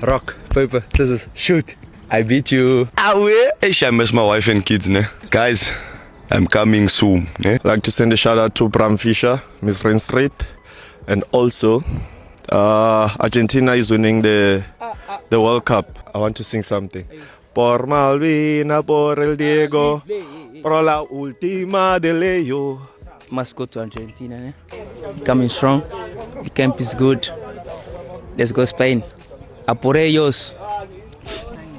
Rock, paper, scissors, shoot. I beat you. I miss my wife and kids, ne? Guys, I'm coming soon. Ne? I'd like to send a shout out to Bram Fischer, Miss Rain Street, and also Argentina is winning the World Cup. I want to sing something. Por Malvina, por el Diego, por la última de Leo. Must go to Argentina. Eh? Coming strong. The camp is good. Let's go Spain. A por ellos.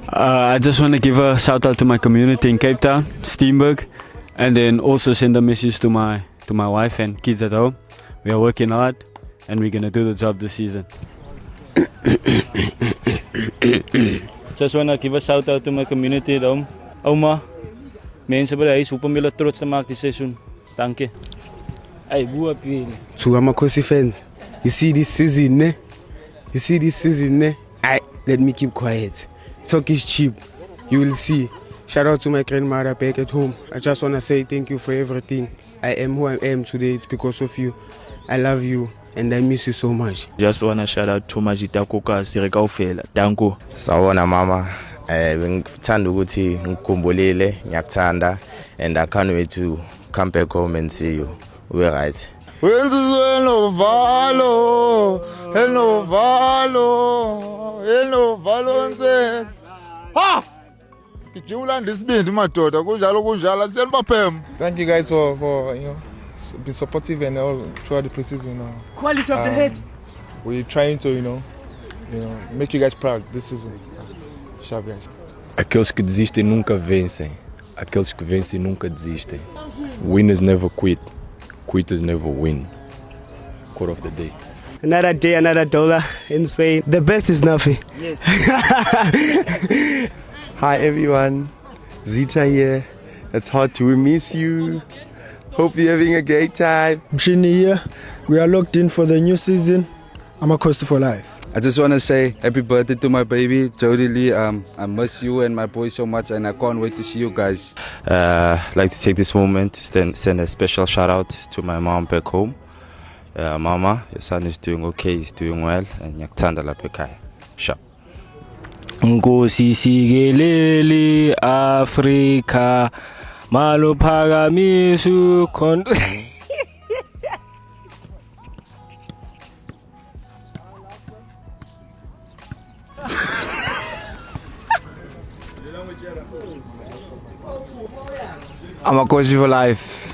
I just want to give a shout out to my community in Cape Town, Steenberg, and then also send a message to my wife and kids at home. We are working hard and we're gonna do the job this season. Just want to give a shout out to my community at home. Oma, mense by die huis, hoop om julle trots te maak die seisoen. Dankie. Hey, boe op jullie. To Amakosi fans, you see this season, ne? You see this season, ne? Let me keep quiet. Talk is cheap. You will see. Shout out to my grandmother back at home. I just want to say thank you for everything. I am who I am today. It's because of you. I love you and I miss you so much. Just want to shout out to Majita Koka Sireka Ufela. Danko. Sawona mama. Ngithanda ukuthi ngikhumbulile, ngiyakuthanda, and I can't wait to come back home and see you. We're right. Hello says. Ha! Kijula ndisibindi madoda kunjalo siyabaphem. Thank you guys for being supportive and all throughout the preseason. Quality of the head. We're trying to make you guys proud this season. Sharp guys. Aqueles que desistem nunca vencem. Aqueles que vencem nunca desistem. Winners never quit. Quitters never win. Quote of the day. Another day, another dollar in Spain. The best is nothing. Yes. Hi everyone, Zita here. It's hard to miss you. Hope you're having a great time. Mshini here. We are locked in for the new season. Amakosi for life. I just want to say happy birthday to my baby, Jody Lee. I miss you and my boy so much and I can't wait to see you guys. I'd like to take this moment to send a special shout out to my mom back home. Mama, your son is doing okay, he's doing well, and ngiyakuthanda lapha ekhaya. Sharp. Nkosi sikeleli Africa malophakamisu Amakosi for life.